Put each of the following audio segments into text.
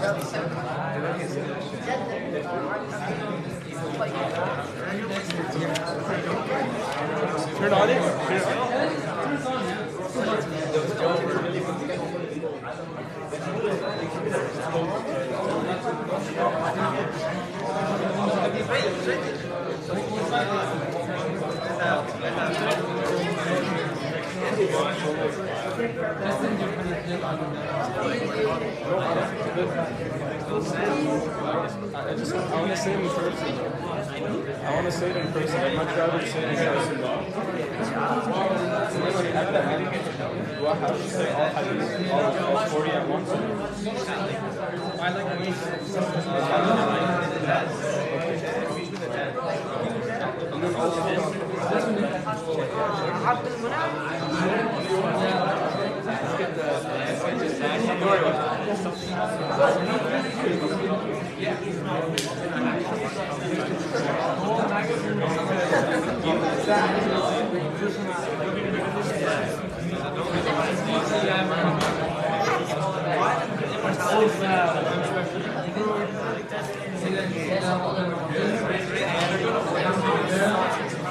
Turn on it. I want to say it in person. I want to say it in person. I'd much rather say it in person. Do I have to say all hadith, all 40 at once? I like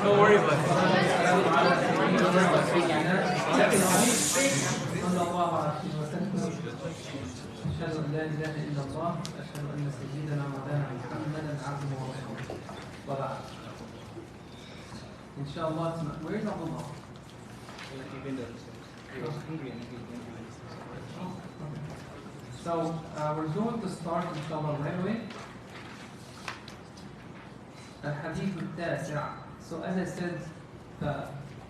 Don't worry about it. أشهد أن لا إله إلا الله أشهد أن سيدنا مولانا محمدا عبده ورسوله وبعد إن شاء الله where is Abdullah? So we're going to start inshallah right away Hadith al-Tasi'. So as I said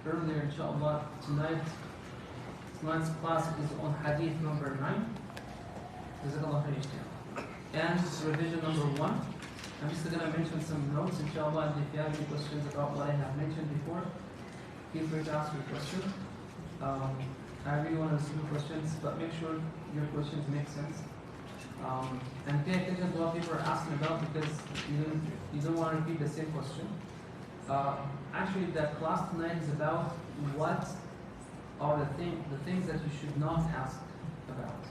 earlier inshallah tonight's class is on Hadith number 9 and revision number 1. I'm just going to mention some notes inshallah, and if you have any questions about what I have mentioned before, feel free to ask your question. I really want to receive questions, but make sure your questions make sense. And pay attention to what people are asking about, because you don't want to repeat the same question. Actually, the class tonight is about what are the things that you should not ask about.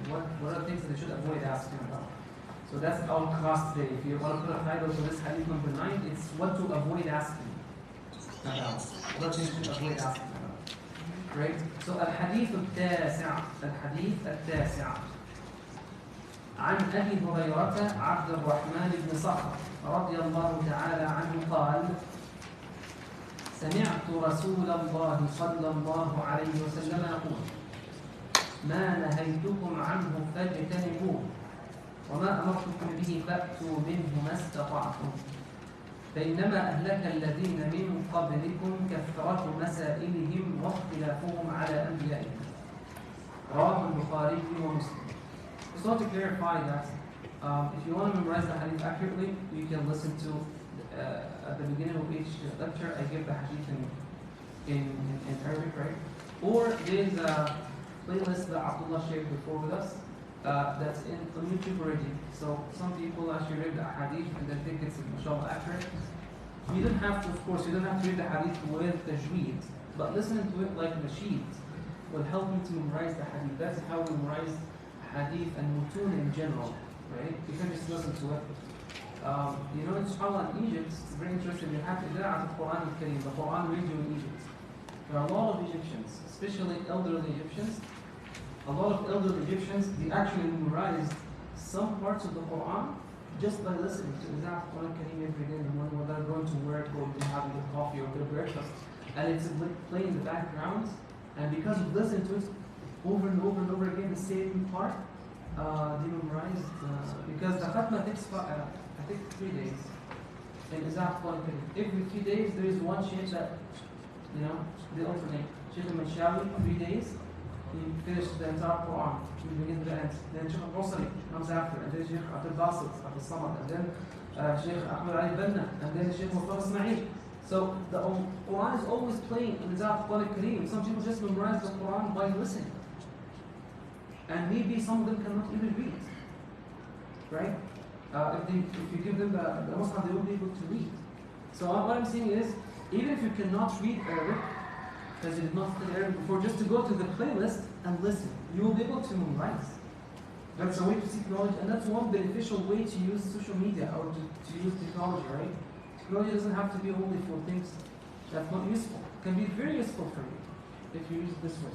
What are the things that you should avoid asking about? So that's our class today. If you want to put a title for this hadith number 9, it's what to avoid asking about. What things you should avoid asking about. Right? So al-hadith al-tasi'. عن أبي هريرة عبد الرحمن بن صخر رضي الله تعالى عنه قال: سمعت رسول الله صلى الله عليه وسلم يقول: ما نهيتكم عنه فاجتنبوه وما أمرتكم به فأتوا منه ما استطعتم فإنما أهلك الذين من قبلكم كثرة مسائلهم واختلافهم على أنبيائهم. رواه البخاري ومسلم. So to clarify that, if you want to memorize the hadith accurately, you can listen to at the beginning of each lecture I give the hadith in Arabic, right? Or there's a playlist that Abdullah shared before with us that's on YouTube already. So some people actually read the hadith and they think it's inshallah accurate. You don't have to, of course, you don't have to read the hadith with tajweed, but listening to it like nasheed will help you to memorize the hadith. That's how we memorize hadith and mutun in general, right? You can just listen to it. You know, inshallah, in Egypt, it's very interesting. You have Ijazza al-Quran al-Kareem, the Quran radio in Egypt. There are a lot of Egyptians, especially elderly Egyptians. A lot of elderly Egyptians, they actually memorized some parts of the Quran just by listening to Ijazza al-Quran al-Kareem every day in the morning when they're going to work or they're having a coffee or their breakfast. And it's playing in the background. And because of listening to it over and over and over again, the same part, they memorized. Because the Khatma takes, I think, 3 days. And Ijazza al-Quran al-Kareem. Every 3 days, there is one sheikh that, you know, they alternate. Sheikh al-Manshawi, 3 days. He finished the entire Quran, from the beginning to the end. Then Sheikh al-Qasri comes after, and then Sheikh Abdul Basit, Abdul Samad, and then Sheikh Ahmed Ali Banna, and then Sheikh Mustafa Ismail. So the Quran is always playing in the Quran al-Kareem. Some people just memorize the Quran by listening. And maybe some of them cannot even read. Right? If you give them the Mus'haf, they won't be able to read. So what I'm saying is, even if you cannot read Arabic, because you did not study Arabic before, just to go to the playlist and listen. You will be able to memorize. That's a way to seek knowledge, and that's one beneficial way to use social media or to use technology, right? Technology doesn't have to be only for things that's not useful. It can be very useful for you if you use it this way.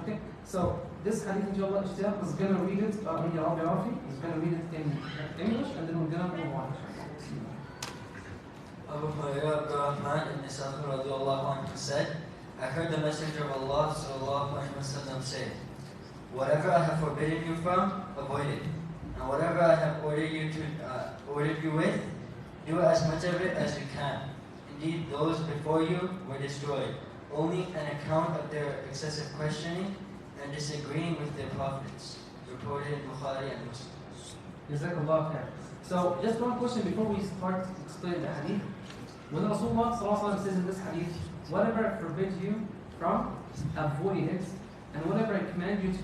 Okay, so this hadith, inshallah, Ijtihad is going to read it in Arabic. He's going to read it in English, and then we're going to move on. Abu Hurairah Abdurrahman ibn Sa'd radiallahu anhu said, I heard the Messenger of Allah sallallahu alaihi wasallam say, whatever I have forbidden you from, avoid it. And whatever I have ordered you with, do as much of it as you can. Indeed, those before you were destroyed, only an account of their excessive questioning and disagreeing with their prophets. Reported in Bukhari and Muslim. Jazakallah khair. So, just one question before we start to explain the hadith. When Rasulullah sallallahu alaihi wasallam says in this hadith, whatever I forbid you from, avoid it, and whatever I command you to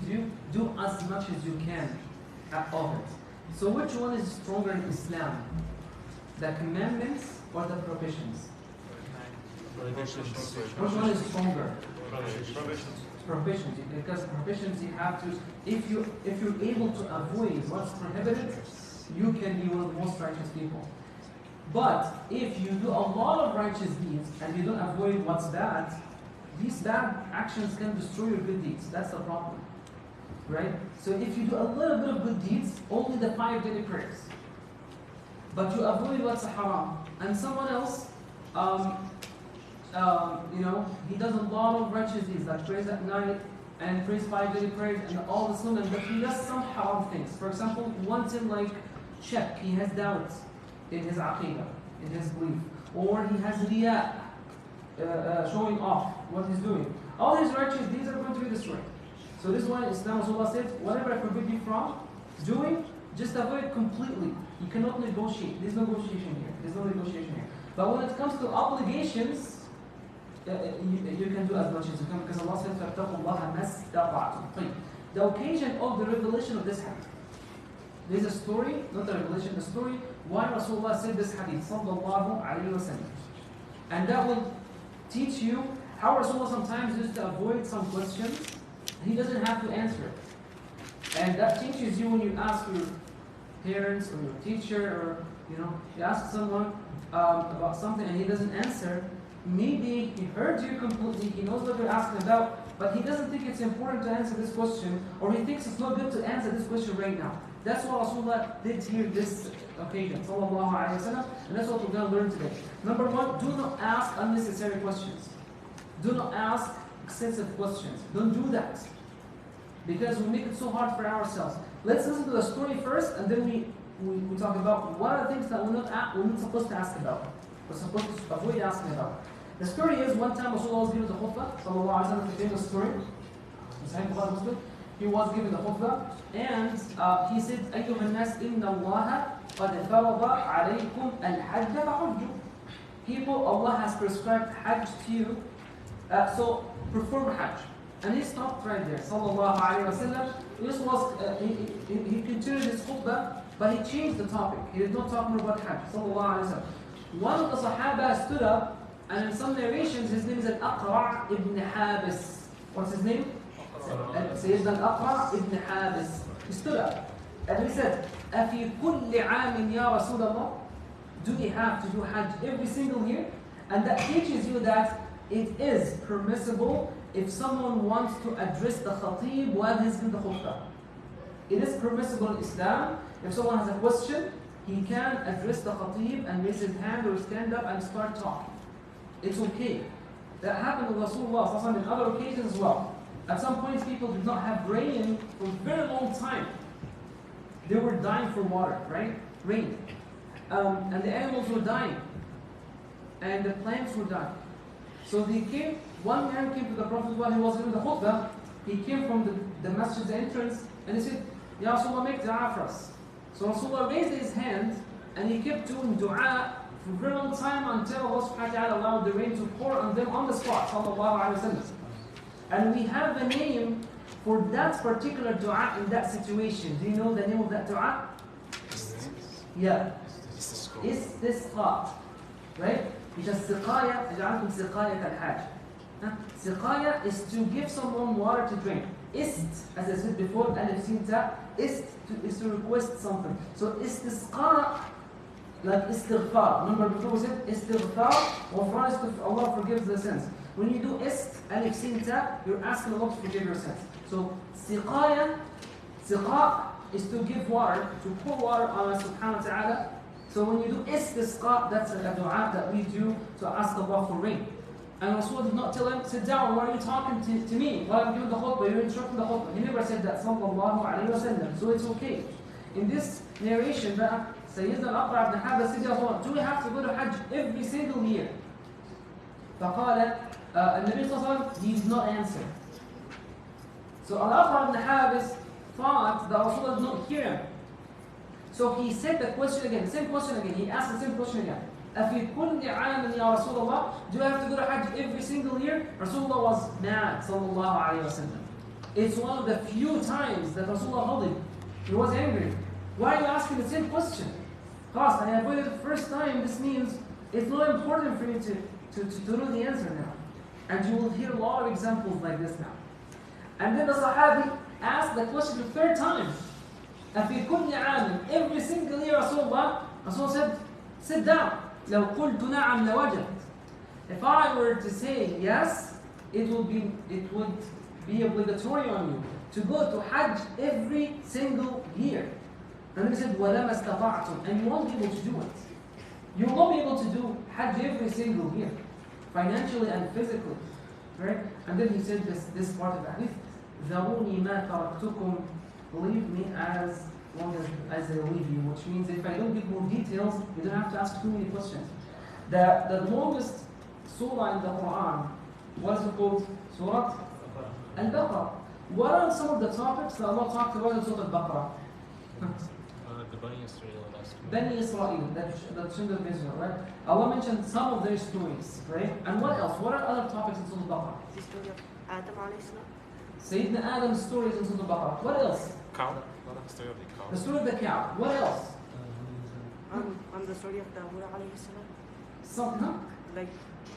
do as much as you can of it. So which one is stronger in Islam? The commandments or the prohibitions? Which one is stronger? Prohibitions. Because prohibitions you have to, if you're able to avoid what's prohibited, you can be one of the most righteous people. But if you do a lot of righteous deeds and you don't avoid what's bad, these bad actions can destroy your good deeds. That's the problem, right? So if you do a little bit of good deeds, only the 5 daily prayers, but you avoid what's haram, and someone else, he does a lot of righteous deeds, like prays at night and prays 5 daily prayers and all the sunnah, but he does some haram things. For example, one thing like check, he has doubts in his aqidah, in his belief, or he has riyah, showing off what he's doing. All these righteous deeds are going to be destroyed. So this one, Islam Rasulullah said, whatever I forbid you from doing, just avoid it completely. You cannot negotiate. There's no negotiation here. There's no negotiation here. But when it comes to obligations, you can do as much as you can, because Allah said, فَاتَّقُوا اللَّهَ مَا اسْتَطَعْتُمْ. The occasion of the revelation of this hadith. There's a story, not the revelation, the story why Rasulullah said this hadith, sallallahu alayhi wa sallam. And that will teach you how Rasulullah sometimes used to avoid some questions. He doesn't have to answer it. And that teaches you when you ask your parents or your teacher, or you ask someone about something and he doesn't answer. Maybe he heard you completely, he knows what you're asking about, but he doesn't think it's important to answer this question, or he thinks it's not good to answer this question right now. That's what Rasulullah did here this occasion, sallallahu alayhi wa sallam, and that's what we're going to learn today. Number one, do not ask unnecessary questions. Do not ask excessive questions. Don't do that, because we make it so hard for ourselves. Let's listen to the story first, and then we talk about what are the things that we're not supposed to ask about. We're supposed to avoid asking about. The story is, one time Rasulullah was given the khutbah, sallallahu alayhi wa sallam, the famous story. He was given the khutbah, and he said, أَيُّهَا النَّاسِ إِنَّ اللَّهَ قَدْ فَرَضَ عَلَيْكُمْ الْحَجَّ فَحُجُّوا. People, Allah has prescribed Hajj to you, so perform Hajj. And he stopped right there, sallallahu alayhi wa sallam. This was, he continued his khutbah, but he changed the topic. He did not talk more about Hajj, sallallahu alayhi wa sallam. One of the Sahaba stood up, and in some narrations, his name is Al-Aqra' ibn Habis. What's his name? Sayyidina Al-Aqra' ibn Habis. He stood up, and he said, أَفِي كُلِّ عَامٍ يَا رَسُولَ اللَّهِ. Do we have to do Hajj every single year? And that teaches you that it is permissible if someone wants to address the khatib while he's in the khutbah. It is permissible in Islam. If someone has a question, he can address the khatib and raise his hand or stand up and start talking. It's okay. That happened with Rasulullah in other occasions as well. At some point, people did not have rain for a very long time. They were dying for water, right? Rain. And the animals were dying. And the plants were dying. So one man came to the Prophet while he was in the khutbah. He came from the masjid's entrance, and he said, Ya Rasulullah, make dua for us. So Rasulullah raised his hand, and he kept doing dua for a very long time until Allah subhanahu wa ta'ala allowed the rain to pour on them on the spot, sallallahu alayhi wa sallam. And we have a name for that particular dua in that situation. Do you know the name of that dua? Yeah. Istisqa. Right? Because siqaya, aj'alkum siqaya kal-hajj. Siqaya is to give someone water to drink. Ist, as I said before, alif sin ta, ist to request something. So istisqa, like istighfar. Remember before we said istighfar, ghufran is Allah forgives the sins. When you do ist, alif sin ta, you're asking Allah to forgive your sins. So siqa is to give water, to pour water on Allah subhanahu wa ta'ala. So when you do istisqa, that's a dua that we do to ask Allah for rain. And Rasul did not tell him, sit down, why are you talking to me? While I'm giving the khutbah, you're interrupting the khutbah. He never said that, sallallahu alayhi wa sallam. So it's okay. In this narration, Sayyidina al-Aqra ibn Habas said, do we have to go to Hajj every single year? فقال, Nabi sallallahu alayhi wa sallam, he did not answer. So al-Aqra ibn Habas thought that Rasul did not hear him. So he said the question again, the same question again. He asked the same question again. أَفِي كُلِّ عَامٍ يَا رَسُولَ اللَّهِ, do I have to go to Hajj every single year? Rasulullah was mad, sallallahu alayhi wa sallam. It's one of the few times that Rasulullah ghadib. He was angry. Why are you asking the same question? Khas, I avoided it the first time. This means it's not important for you to know the answer now. And you will hear a lot of examples like this now. And then the Sahabi asked the question the third time. أَفِي كُلِّ عَامٍ, every single year Rasulullah said, sit down. لو قلت نعم لوجبت. If I were to say yes, it would be obligatory on you to go to Hajj every single year. And he said, وَلَمَا اسْتَطَعْتُمْ, and you won't be able to do it. You won't be able to do Hajj every single year, financially and physically. Right? And then he said this part of the hadith, ذَرُونِي مَا تَرَكْتُكُمْ, believe me as long as I leave you, which means if I don't give more details, you don't have to ask too many questions. The longest surah in the Quran, what is it called? Surah Al-Baqarah. What are some of the topics that Allah talked about in Surah Al-Baqarah? The Bani Israel last week. Bani Israel, the children of Israel, right? Allah mentioned some of their stories, right? And what else? What are other topics in Surah Al-Baqarah? The story of Adam alayhi salam. Sayyidina Adam's stories in Surah Al-Baqarah. What else? Cow. The story of the cow. The story of the cow. What else? And the story of Dawood alayhi salam. Some, no? Like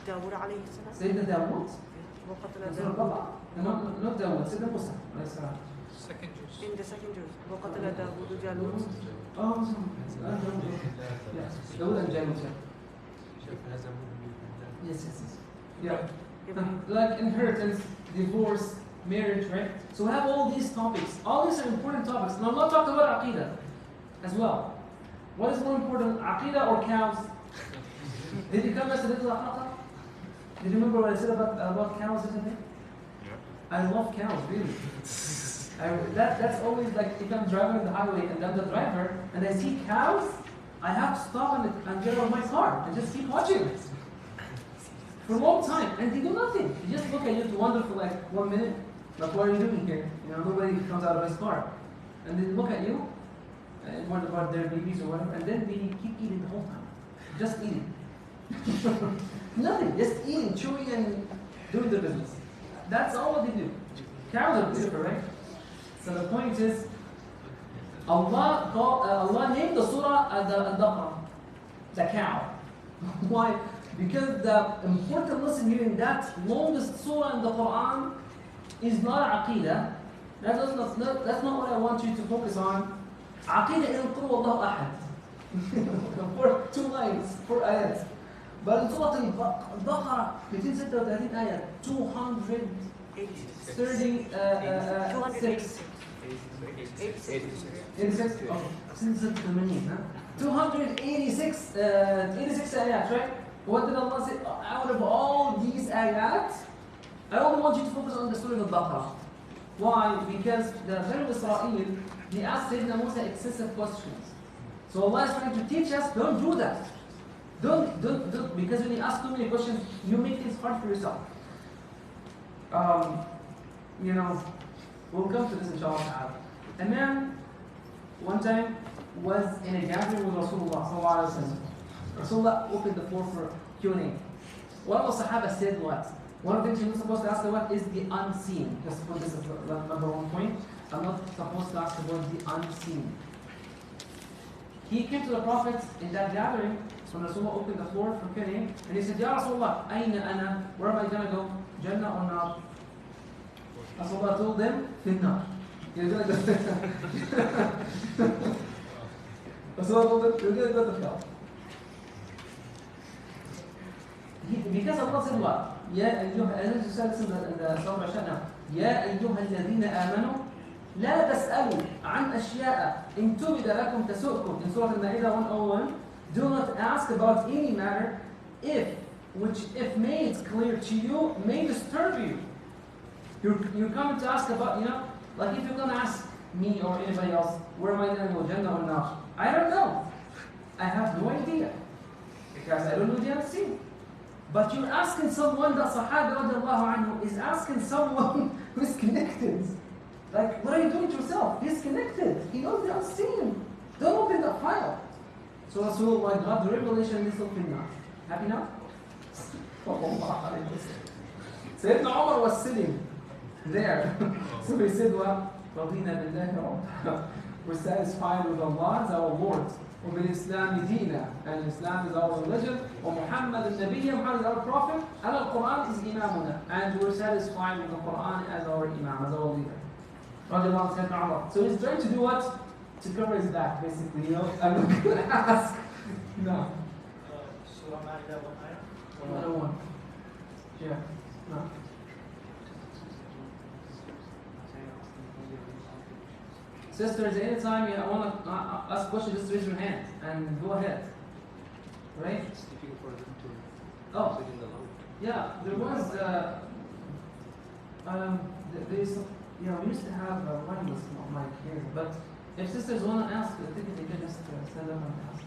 Dawood alayhi salam. Sayyidina Dawood. وقتل In Surah داود. Al-Baqarah. Not Dawood, Sayyidina Musa alayhi salam. Second juice. In the second verse, وقتل داود جالوت. Oh, yes. Dawood and Jalut. Yes. Yeah. Like inheritance, divorce, marriage, right? So we have all these topics. All these are important topics. Now I'm not talking about Aqidah as well. What is more important, Aqidah or cows? Did you come to the Haqa? Did you remember what I said about cows yesterday? Yeah. I love cows, really. That's always like if I'm driving on the highway and I'm the driver and I see cows, I have to stop and get out of my car and just keep watching it. For a long time, and they do nothing. They just look at you to wonder for like 1 minute, like what are you doing here? You know, nobody comes out of his car. And they look at you, and wonder about their babies or whatever, and then they keep eating the whole time. Just eating. Nothing, just eating, chewing, and doing their business. That's all what they do. Cows are beautiful, right? So the point is, Allah named the surah Al-Baqarah, the cow. Why? Because the important lesson here in that longest surah in the Quran is not Aqidah. That's not what I want you to focus on. Aqidah is Qul Wallahu Ahad. For 2 lines, 4 ayats. But in Surah Al-Baqarah, 236 ayat, 236. 86? Oh, since it's the meaning, huh? 286 ayat, right? What did Allah say? Out of all these ayat, I only want you to focus on the story of Al-Baqarah. Why? Because the Bani Israel, they asked Sayyidina Musa excessive questions. So Allah is trying to teach us, don't do that. Don't, because when you ask too many questions, you make things hard for yourself. You know, we'll come to this inshallah. A man, one time, was in a gathering with Rasulullah sallallahu alaihi wasallam. Rasulullah opened the floor for Q&A. One of the Sahaba said what? One of the things you're not supposed to ask about is the unseen. Just put this as the number 1 point. I'm not supposed to ask about the unseen. He came to the Prophet in that gathering when Rasulullah opened the floor for Q&A, and he said, Ya Rasulullah, Aina ana? Where am I going to go? Jannah or not? Rasulullah told them, Finnar. You're going to go. Rasulullah told them, you're going to go to hell. Because Allah said what? يا أيها الذين يا أيها الذين آمنوا لا تسألوا عن أشياء إن تبد لكم تسؤكم. In Surah Al-Ma'idah 101, do not ask about any matter which if made clear to you may disturb you. You're coming to ask about, like if you're going to ask me or anybody else, where am I going to go, Jannah or not? I don't know. I have no idea because I don't know the answer. But you're asking someone that Sahabi radiallahu anhu is asking someone who's connected. Like, what are you doing to yourself? He's connected. He knows the unseen. Don't open the file. So Rasulullah got the revelation this open now. Happy now? Sayyidina Umar was sitting there. So he said, well, we're satisfied with Allah as our Lord. وبالإسلام دينا, and Islam is our religion, ومحمد النبي, Muhammad is our prophet, and Al-Quran is imamuna, and we're satisfied with the Quran as our imam, as our leader. So he's trying to do what? To cover his back, basically, I'm not going to ask. No. Surah Ma'idah 101. Yeah. No. Sisters, anytime you want to ask questions, just raise your hand and go ahead. Right? Oh, yeah, there was, we used to have one list of my here, but if sisters want to ask, I think they can just stand up and ask.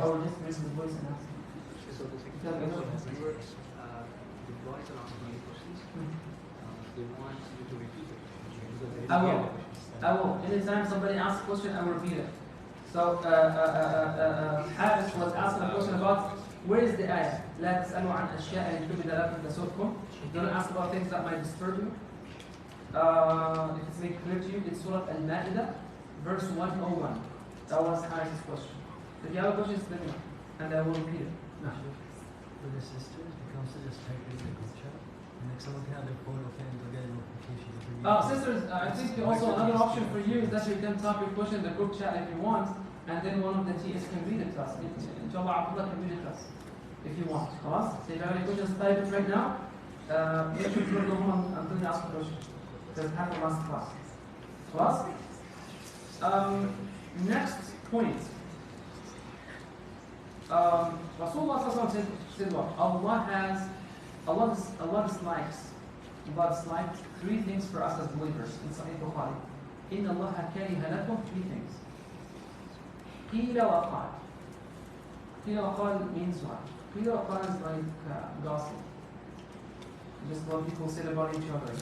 Or just raise the voice and ask. So the second question, you were deployed around 20 questions. They want you to repeat it. I will. Anytime somebody asks a question, I will repeat it. So, Hadith was asking a question about where is the ayah? لا تسألوا عن أشياء إن تبد لكم تسؤكم. Don't ask about things that might disturb you. If it's made clear to you, it's Surah Al-Ma'idah, verse 101. That was Hadith's question. If you have a question, let me know, and I will repeat it. No. For the sisters, becomes to just type in the group chat, and like someone can have their phone open and they'll get a notification. Sisters, I think also another option for you is that you can type your question in the group chat if you want, and then one of the TS can read it to us. Inshallah, Abdullah can read it to us if you want. So if you have any questions, type it right now. Make sure you don't go home until you ask a question. Because it happened last class. Next point. Rasulullah said what? Allah dislikes three things for us as believers in Sahih Bukhari. إِنَّ اللَّهَ كَرِهَ لَكُمْ three things. قِيلَ وَقَالَ. قِيلَ وَقَالَ means what? قِيلَ وَقَالَ is like gossip. Just what people say about each other.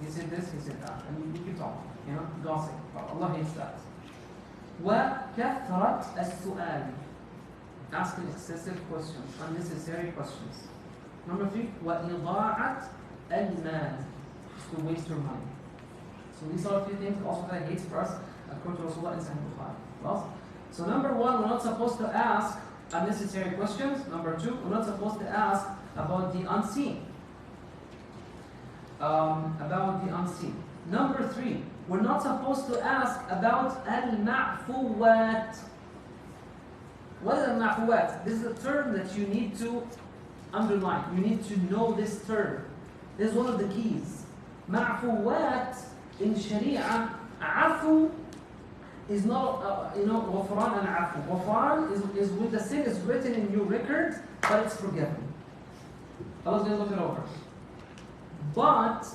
He said this, he said that. And you keep talking. Gossip. Allah hates that. وَكَثْرَةْ السُّؤَالِ. Asking excessive questions, unnecessary questions. Number 3, وَإِضَاعَةْ الْمَالِ. To waste your money. So these are a few things also that hates for us according to Rasulullah in Sahih Bukhari. So number 1, we're not supposed to ask unnecessary questions. Number 2, we're not supposed to ask about the unseen. Number 3, we're not supposed to ask about al-ma'fuwat. What is al-ma'fuwat? This is a term that you need to underline. You need to know this term. This is one of the keys. Ma'fuwat in Sharia, afu is not, ghufran and afu. Ghufran is when the sin is written in your record, but it's forgiven. Allah's going to look it over. But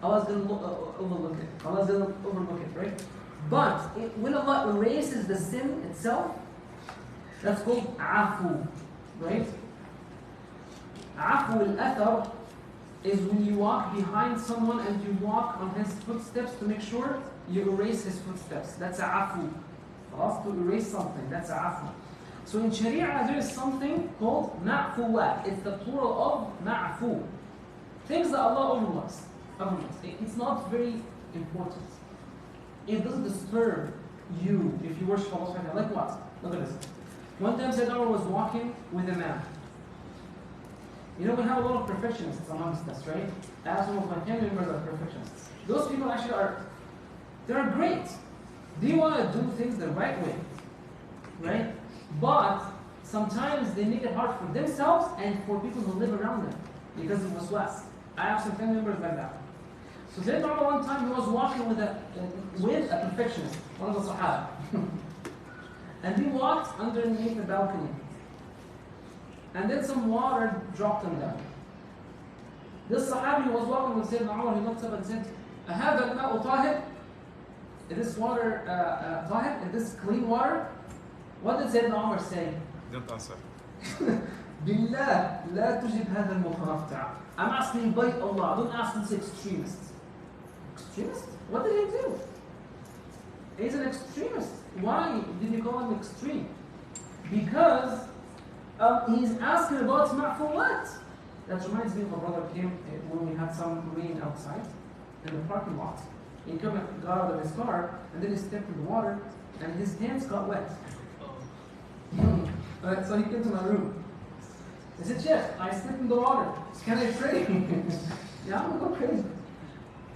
Allah's going to overlook it. Allah's going to overlook it, right? But when Allah erases the sin itself, that's called afu, right? Afu al-athar is when you walk behind someone and you walk on his footsteps to make sure you erase his footsteps. That's afu. For us to erase something, that's afu. So in Sharia there is something called ma'fuwat. It's the plural of ma'fu. Things that Allah overlooks. It's not very important. It doesn't disturb you if you worship Allah subhanahu wa ta'ala. Like what? Look at this. One time Sayyidina Umar was walking with a man. You know, we have a lot of perfectionists amongst us, right? I have some of my family members are perfectionists. Those people actually they're great. They want to do things the right way, right? But sometimes they make it hard for themselves and for people who live around them because of waswas. I have some family members like that. So then one time he was walking with a perfectionist, one of the Sahaba. And he walked underneath the balcony. And then some water dropped him down. This Sahabi was walking with Sayyidina Umar, he looked up and said, "Ahadha al-ma'u tahir?" Is this water tahir? Is this clean water? What did Sayyidina Umar say? Don't answer. Billah, la tujib hadha al-mutanafta'. I'm asking by Allah, don't ask this extremist. Extremist? What did he do? He's an extremist. Why did you call him extreme? Because he's asking about ma'fuwat. That reminds me of a brother came when we had some rain outside in the parking lot. He got out of his car and then he stepped in the water and his hands got wet. So he came to my room. He said, "Chef, I slipped in the water. Can I pray?" Yeah, I'm gonna go pray.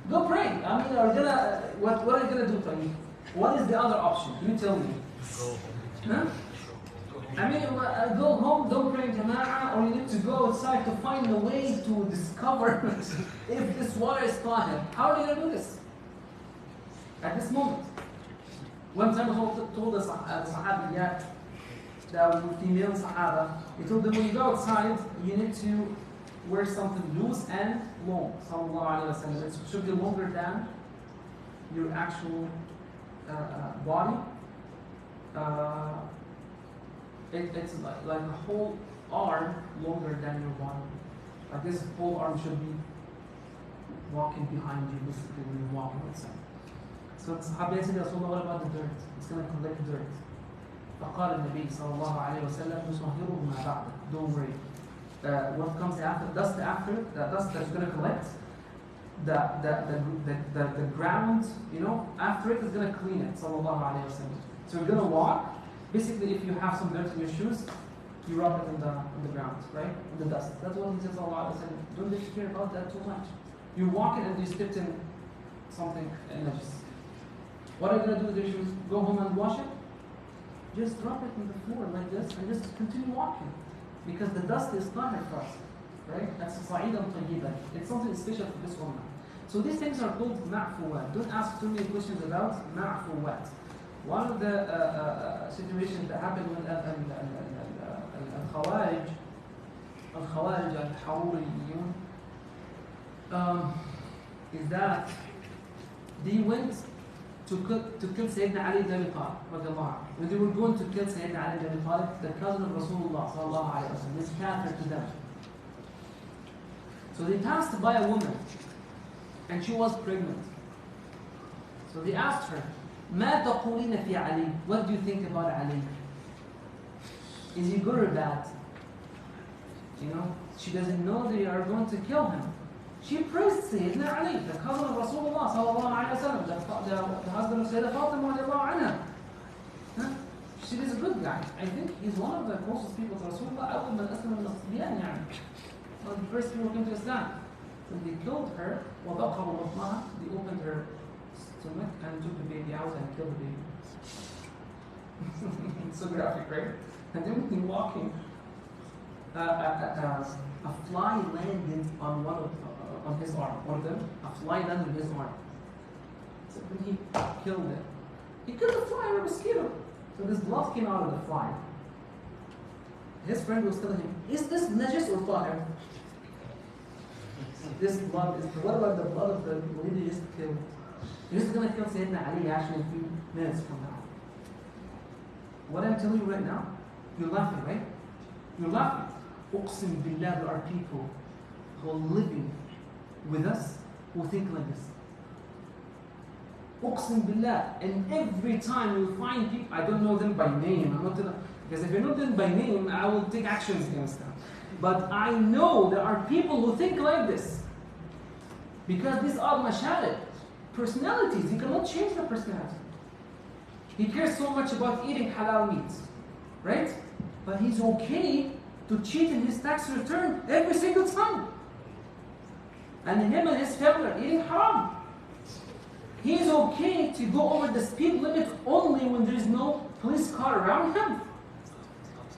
Go pray. I mean, what are you gonna do, Tony? What is the other option? You tell me. Go home. Huh? I mean, go home, don't pray in Jama'ah, or you need to go outside to find a way to discover if this water is tahir. How are you going to do this? At this moment. One time I told the Sahabi, the female Sahaba, he told them when you go outside, you need to wear something loose and long. Sallallahu Alaihi Wasallam. It should be longer than your actual body. It's like a whole arm longer than your body. Like this whole arm should be walking behind you basically when you're walking outside. So the Sahaba said, Rasulullah, what about the dirt? It's going to collect dirt. فقال النبي صلى الله عليه وسلم نصهره ما بعده. Don't worry. What comes after, the dust that's going to collect, the ground, you know, after it is going to clean it. صلى الله عليه وسلم. So you're going to walk. Basically, if you have some dirt in your shoes, you rub it in the ground, right? In the dust. That's what he says, Allah said. Don't let you care about that too much. You're walking and you stepped in something najis. What are you going to do with your shoes? Go home and wash it? Just drop it on the floor like this and just continue walking. Because the dust is not for us, right? That's sa'idan tayyiban. It's something special for this woman. So these things are called ma'fuwat. Don't ask too many questions about ma'fuwat. One of the situations that happened with al-Khawarij, al-Haruriyun, is that they went to kill Sayyidina Ali ibn Abi Talib. When they were going to kill Sayyidina Ali ibn Abi Talib, the cousin of Rasulullah sallallahu alayhi wa sallam, is scattered to them. So they passed by a woman, and she was pregnant. So they asked her, ما تقولين في علي? What do you think about Ali? Is he good or bad? You know, she doesn't know they are going to kill him. She praised Sayyidina Ali, the cousin of Rasulullah sallallahu alayhi wa sallam, the husband of Sayyidah Fatima radiallahu anha. Huh? She is a good guy. I think he's one of the closest people to Rasulullah. أول من أسلم النصبيان يعني. One of the first people who came to Islam. When they killed her, وَبَقَرُوا بَطْنَهَا, they opened her stomach and took the baby out and killed the baby. It's so graphic, right? And then when they're walking, a fly landed on his arm. One of them, a fly landed on his arm. So when he killed it, he killed the fly or a mosquito. So this blood came out of the fly. His friend was telling him, "Is this najis or tahir?" This blood is. What about the blood of the lady you just killed? You're just going to kill Sayyidina Ali actually in a few minutes from now. What I'm telling you right now, you're laughing, right? You're laughing. Uqsim billah, there are people who are living with us who think like this. Uqsim billah. And every time you find people, I don't know them by name, I'm not gonna, because if you know them by name, I will take actions against them. But I know there are people who think like this. Because these are mashalid, personalities. You cannot change the personality. He cares so much about eating halal meat, right? But he's okay to cheat in his tax return every single time. And him and his family are eating haram. He's okay to go over the speed limit only when there is no police car around him.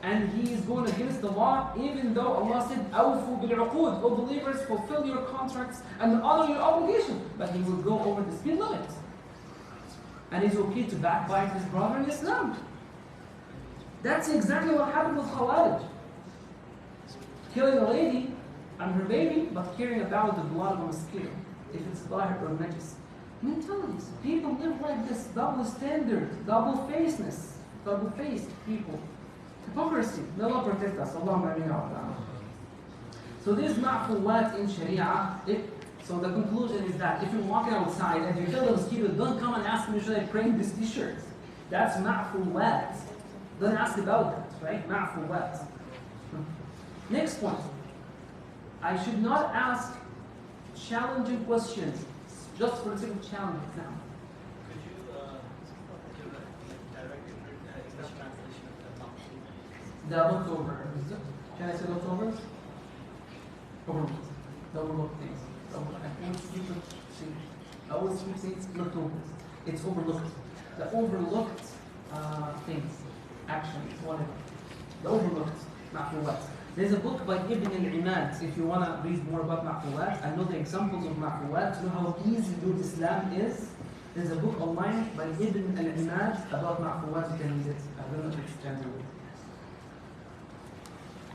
And he is going against the law, even though Allah said, "Awfu bil-uqud," O believers, fulfill your contracts and honor your obligation. But he will go over the speed limit. And he's okay to backbite his brother in Islam. That's exactly what happened with Khawarij. Killing a lady and her baby, but caring about the blood of a mosquito, if it's zahir or najis. Mentalities. People live like this, double standard, double-facedness, double-faced people. Hypocrisy. May Allah protect us. Allahumma ameen. So these ma'fuwat in Sharia, so the conclusion is that if you're walking outside and you feel the mosquito, don't come and ask me, should I pray in this t-shirt? That's ma'fuwat. Don't ask about that, right? Ma'fuwat. Next point. I should not ask challenging questions just for the sake of challenge exam. Could you give a direct English translation of the maqsood? The looked over. Can I say looked over? Overlooked. The overlooked things. I always keep saying it's looked over. It's overlooked. The overlooked things, actions, whatever. The overlooked ma'fuwat. There's a book by Ibn al-Imad, if you want to read more about ma'fuwat and know the examples of ma'fuwat, to know how easy doing Islam is. There's a book online by Ibn al-Imad about ma'fuwat, you can read it. I don't know if it's general.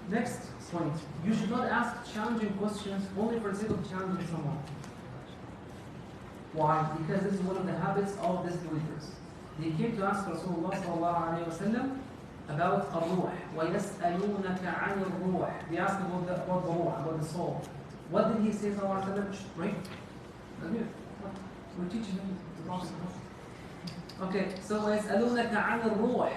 Next point, you should not ask challenging questions only for the sake of challenging someone. Why? Because this is one of the habits of disbelievers. They came to ask Rasulullah sallallahu alayhi wa sallam about الروح ويسألونك عن الروح. They asked about the ruh, about the soul. What did he say sallallahu alayhi wa sallam? Right? We're teaching him the Prophet. Okay, so ويسألونك عن الروح.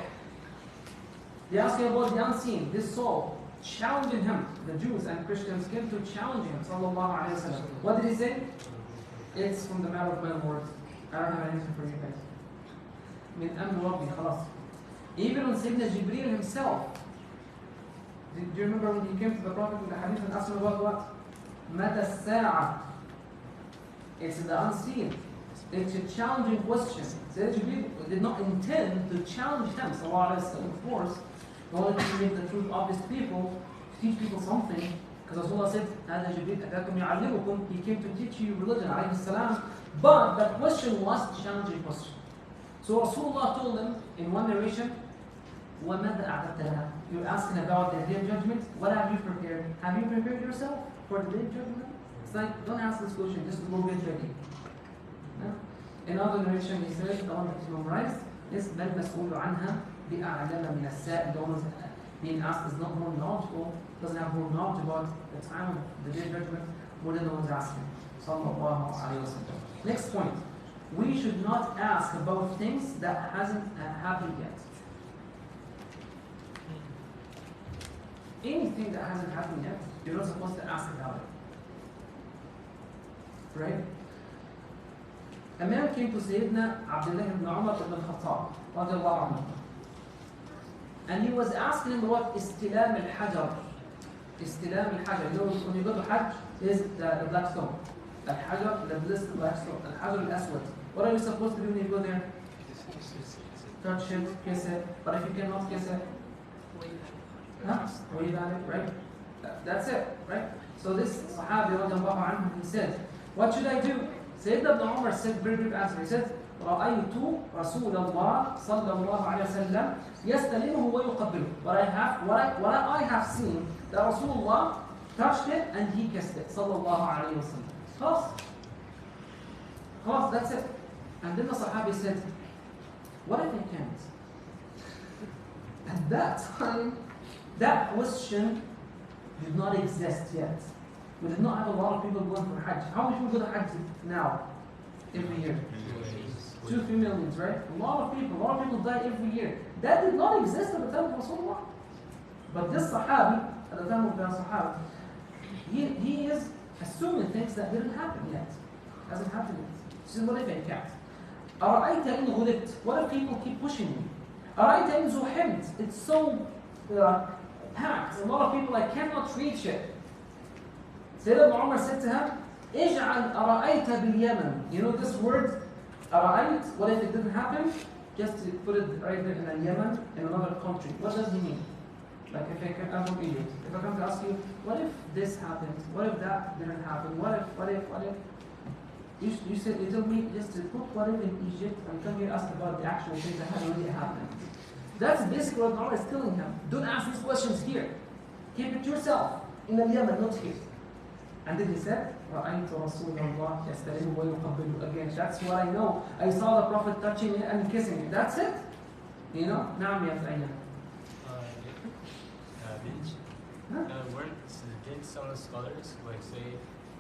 They ask him about the unseen, this soul. Challenging him. The Jews and Christians came to challenge him sallallahu alayhi wa sallam. What did he say? It's from the matter of my words. I don't have an answer for you guys. من أمر ربي خلاص. Even on Sayyidina Jibreel himself. Do you remember when he came to the Prophet with the Hadith and asked him about what? متى الساعة? It's the unseen. It's a challenging question. Sayyidina Jibreel did not intend to challenge him. Sallallahu alayhi wa sallam, of course. He wanted to make the truth obvious to people, to teach people something. Because Rasulullah said, هذا جبريل أتاكم يعلمكم. He came to teach you religion, alayhi salam. But the question was a challenging question. So Rasulullah told them in one narration, وَمَاذَا أَعْدَدْتَ لَهَا? You're asking about the day of judgment. What have you prepared? Have you prepared yourself for the day of judgment? It's like, don't ask this question, just go get ready. No? In another narration, he says, the one that is memorized, is بَلْ مَسْئُولُ عَنْهَا بِأَعْلَمَ مِنَ السَّائِلِ. The one being asked is not more knowledgeable, doesn't have more knowledge about the time of the day of judgment, more than the one's asking. Sallallahu alayhi wa sallam. Next point. We should not ask about things that hasn't happened yet. Anything that hasn't happened yet, you're not supposed to ask about it. Right? A man came to Sayyidina Abdullah ibn Umar ibn al-Khattab, radiallahu anhu. And he was asking him about istilam al-hajar. Istilam al-hajar. You know, when you go to Hajj, is the black stone. Al-hajar, the blessed black stone. Al-hajar al-aswad. What are you supposed to do when you go there? Touch it, kiss it. But if you cannot kiss it, wave at it, right? That's it, right? So this Sahabi, radiallahu anhu, he said, what should I do? Sayyidina Ibn Umar said very brief answer. He said, رأيت رسول الله صلى الله عليه وسلم يستلمه ويقبله. What I have seen, that Rasulullah touched it and he kissed it. صلى الله عليه وسلم. Khlas, that's it. And then the Sahabi said, what if I can't? At that time, that question did not exist yet. We did not have a lot of people going for Hajj. How many people go to Hajj now? Every year? 2-3 million, right? A lot of people die every year. That did not exist at the time of Rasulullah. But this Sahabi, at the time of the Sahaba, he is assuming things that didn't happen yet. Hasn't happened yet. He says, what if I can't? أرأيت إن غلبت? What if people keep pushing me? أرأيت إن زحمت? It's so packed. A lot of people, I cannot reach it. Sayyidina Umar said to him, اجعل أرأيت باليمن. You know this word, أرأيت, what if it didn't happen? Just to put it right there in Yemen, in another country. What does he mean? Like if I'm from Egypt, if I come to ask you, what if this happened? What if that didn't happen? What if? You tell me just to put what if in Egypt and come here and ask about the actual things that have already happened. That's basically what Allah is telling him. Don't ask these questions here. Keep it yourself in Yemen, not here. And then he said, رَأَيْتُ رَسُولَ اللَّهِ يَسْتَلِمُ وَيُقَبِّلُ. Again, that's what I know. I saw the Prophet touching it and kissing it. That's it. You know? نعم يا فأيّا. Didn't some of the scholars like say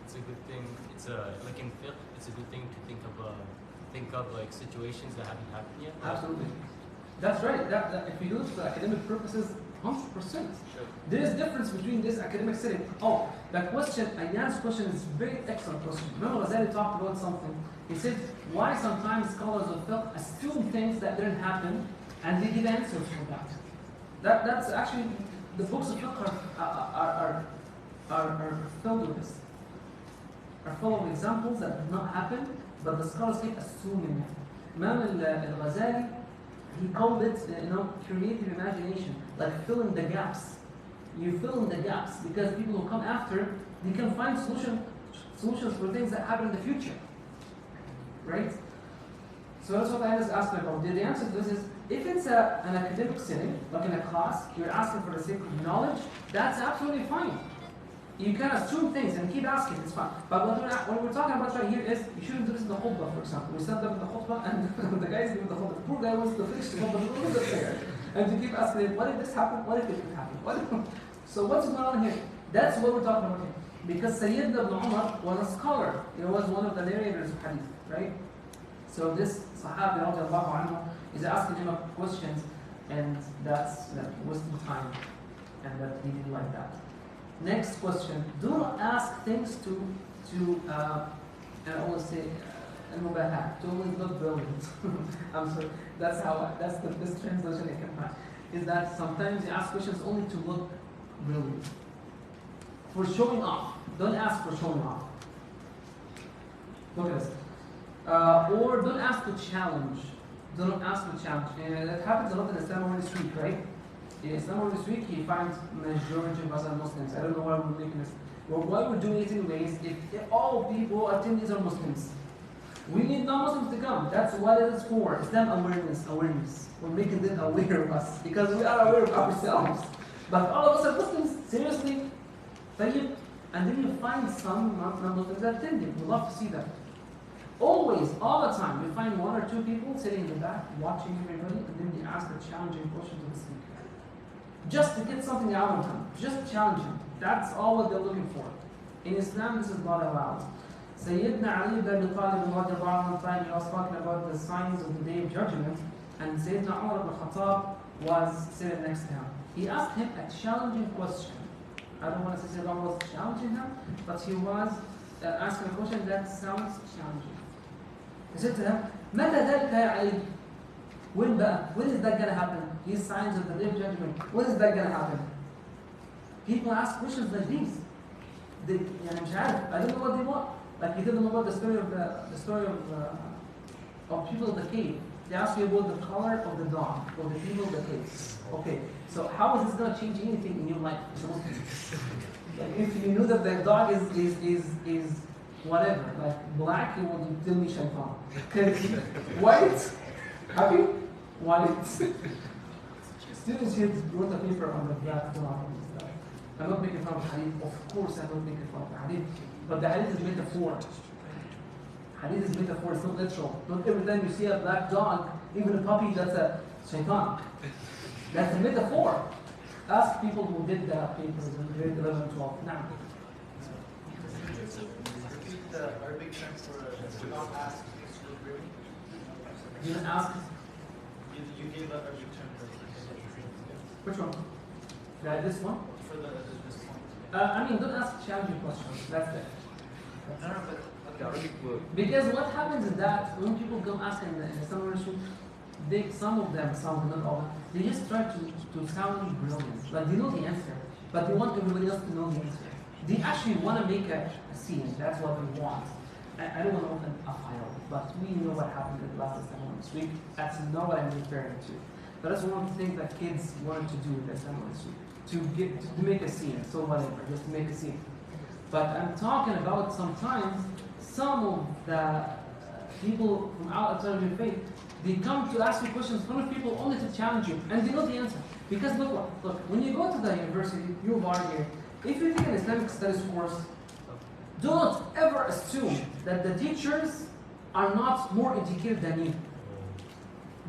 it's a good thing? It's like in fiqh, it's a good thing to think of like situations that haven't happened yet. Absolutely. That's right. That if you do it for academic purposes, 100%. Sure. There is difference between this academic setting. Oh, that question, Ayan's question is a very excellent question. Remember Ghazali talked about something. He said, why sometimes scholars of fiqh assume things that didn't happen and they give answers for that. That's actually, the books of fiqh are filled with this. Are full of examples that did not happen, but the scholars keep assuming it. Imam al-Ghazali, he called it, creative imagination, like fill in the gaps. You fill in the gaps because people who come after, they can find solutions for things that happen in the future, right? So that's what I was asking about. The answer to this is, if it's an academic setting, like in a class, you're asking for the sake of knowledge, that's absolutely fine. You can assume things and keep asking, it's fine. But what we're talking about right here is, you shouldn't do this in the khutbah, for example. We stand up in the khutbah and the guy's giving the khutbah. The poor guy wants to finish the khutbah, look at the prayer. And you keep asking, what if this happened? What if it didn't happen? So what's going on here? That's what we're talking about here. Because Sayyidina ibn Umar was a scholar. He was one of the narrators of Hadith, right? So this Sahabi radiallahu anhu is asking him questions, and that's wasting time. And that he didn't like that. Next question. Do not ask things to and I always say al-mubahat, to always look brilliant. I'm sorry. That's the best translation I can find. Is that sometimes you ask questions only to look brilliant. For showing off. Don't ask for showing off. Look at this. Or don't ask to challenge. Do not ask to challenge. And that happens a lot in Islam this week, right? In Islam this week, he finds majority of us are Muslims. I don't know why we're making this. Well, why we're doing it anyways, if all people attendees are Muslims. We need non-Muslims to come. That's what it is for. Islam awareness. We're making them aware of us because we are aware of ourselves. But all of us are Muslims. Seriously. And then you find some non-Muslims attending. We love to see them. Always, all the time, you find one or two people sitting in the back, watching everybody, and then they ask a challenging question to the speaker. Just to get something out of them. Just challenge them. That's all what they're looking for. In Islam, this is not allowed. Sayyidina Ali ibn Abi Talib one time, he was talking about the signs of the Day of Judgment, and Sayyidina Umar ibn Khattab was sitting next to him. He asked him a challenging question. I don't want to say Sayyidina Umar was challenging him, but he was asking a question that sounds challenging. He said to him, متى ذلك يا علي? When is that going to happen? These signs of the Day of Judgment. When is that going to happen? People ask questions like these. I don't know what they want. Like you didn't know about the story of people in the cave. They ask you about the color of the dog or the people of the cave. Okay, so how is this going to change anything in your life? Like if you knew that the dog is whatever, like black, you would tell me shaitan. Okay, white, happy, white. Students here wrote a paper on the black dog and stuff. I'm not making fun of Hadith. Of course, I'm not making fun of Hadith. But the Hadith is metaphor. Hadith is metaphor, it's not literal. Not every time you see a black dog, even a puppy, that's a shaitan. That's a metaphor. Ask people who did the papers in grade 11 and 12. Now. Repeat the Arabic term for do not ask things to look really. You didn't ask. You gave the Arabic term for Which one? This one? for this point. I mean, don't ask challenging questions. That's it. No, but The Arabic word. Because what happens is that when people come ask in the summer issue, some of them, not all, they just try to sound brilliant. Like they know the answer, but they want everybody else to know the answer. They actually want to make a scene. That's what they want. I don't want to open a file, but we know what happened in the last assignment this week. That's not what I'm referring to. But that's one of the things that kids wanted to do in the assignment this week. To make a scene, so whatever, just to make a scene. But I'm talking about sometimes some of the people from outside of your faith, they come to ask you questions in front of people only to challenge you, and they know the answer. Because look, when you go to the university, you are here. If you take an Islamic studies course, don't ever assume that the teachers are not more educated than you.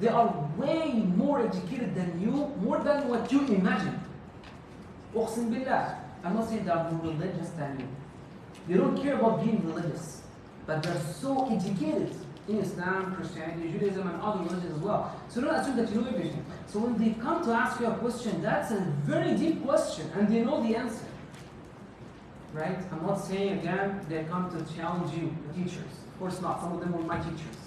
They are way more educated than you, more than what you imagine. Uqsim billah, I'm not saying they are more religious than you. They don't care about being religious, but they're so educated in Islam, Christianity, Judaism, and other religions as well. So don't assume that you know everything. So when they come to ask you a question, that's a very deep question, and they know the answer. Right? I'm not saying again they come to challenge you, the teachers. Of course not. Some of them were my teachers.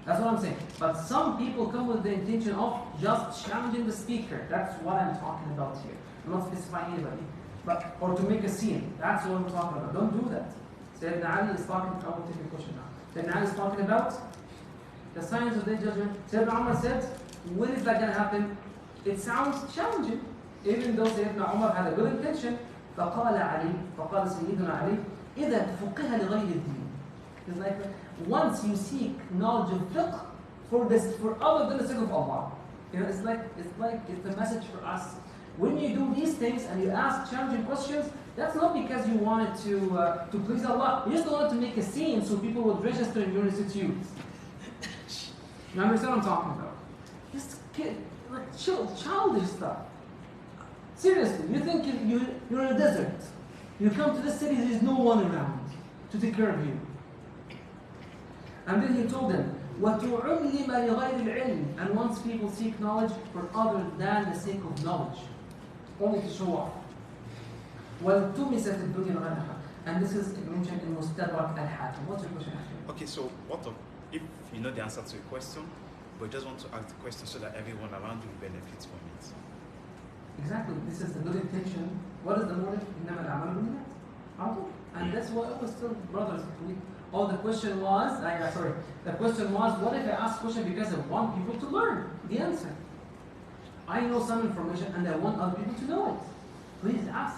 That's what I'm saying. But some people come with the intention of just challenging the speaker. That's what I'm talking about here. I'm not specifying anybody. Or to make a scene. That's what I'm talking about. Don't do that. Sayyidina Ali is talking about, I will take a question now. Sayyidina Ali is talking about the signs of the judgment. Sayyidina Umar said, when is that going to happen? It sounds challenging. Even though Sayyidina Umar had a good intention. فقال سيدنا علي إذا فقه لغير الدين. It's like once you seek knowledge of fiqh for other than the sake of Allah. You know, it's a message for us. When you do these things and you ask challenging questions, that's not because you wanted to please Allah. You just wanted to make a scene so people would register in your institutes. You understand what I'm talking about? Just childish stuff. Seriously, you think you're in a desert. You come to this city, there is no one around to take care of you. And then he told them, وَتُعُلِّمَ لِغَيْرِ الْعِلْمِ. And once people seek knowledge for other than the sake of knowledge, only to show off. وَالْتُمِسَتِ الدُّنْيَا غَيْرَهَا. And this is mentioned in Mustadrak al-Hakim. What's your question actually? Okay, so if you know the answer to a question, but just want to ask the question so that everyone around you benefits from it? Exactly. This is the good intention. What is the motive? إِنَّمَا الْأَعْمَالُ بِالنِّيَّاتِ. And that's what I always tell brothers. The question was, what if I ask a question because I want people to learn the answer? I know some information and I want other people to know it. Please ask.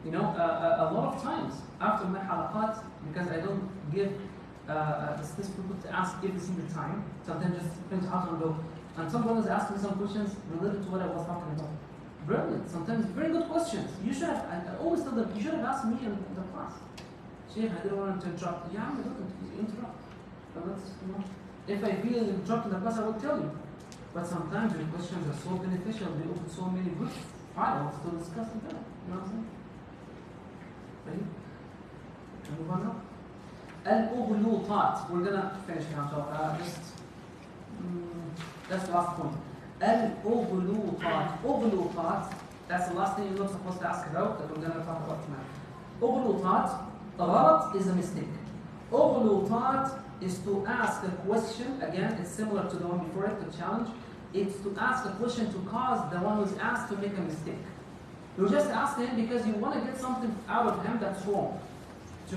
You know, a lot of times after my halaqat, because I don't give space for people to ask every single time, sometimes just print out and go. And some brothers ask me some questions related to what I was talking about. Brilliant, sometimes very good questions. You should have, I always tell them, you should have asked me in the class. Sheikh, I didn't want to interrupt. Yeah, I'm not going to interrupt. But that's, you know, if I feel interrupted in the class, I will tell you. But sometimes your questions are so beneficial, they open so many good files to discuss with them. You know what I'm saying? Ready? Can we move on now? Al-Ughlutat. We're going to finish now, so that's the last point. Al-Ughlutat. Ughlutat, that's the last thing you're not supposed to ask about, that we're going to talk about tonight. Ughlutat, ghalat is a mistake. Ughlutat is to ask a question, again, it's similar to the one before it, the challenge. It's to ask a question to cause the one who's asked to make a mistake. You just ask him because you want to get something out of him that's wrong, to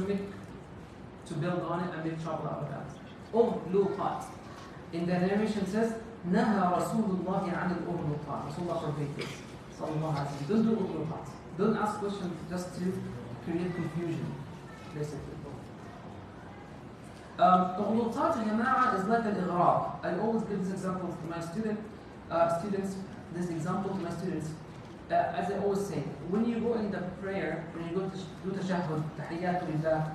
build on it and make trouble out of that. Ughlutat. In the narration says, Naha Rasulullah an al-Ughlutat. Rasulullah forbade this. Sallallahu alaihi wasallam. Don't do Ughlutat. Don't ask questions just to create confusion, basically. Ughlutat al-Jama'ah is like an ighrab. I always give this example to my students, this example to my students. As I always say, when you go in the prayer, when you go to do tashahhud, tahiyyatu lillah,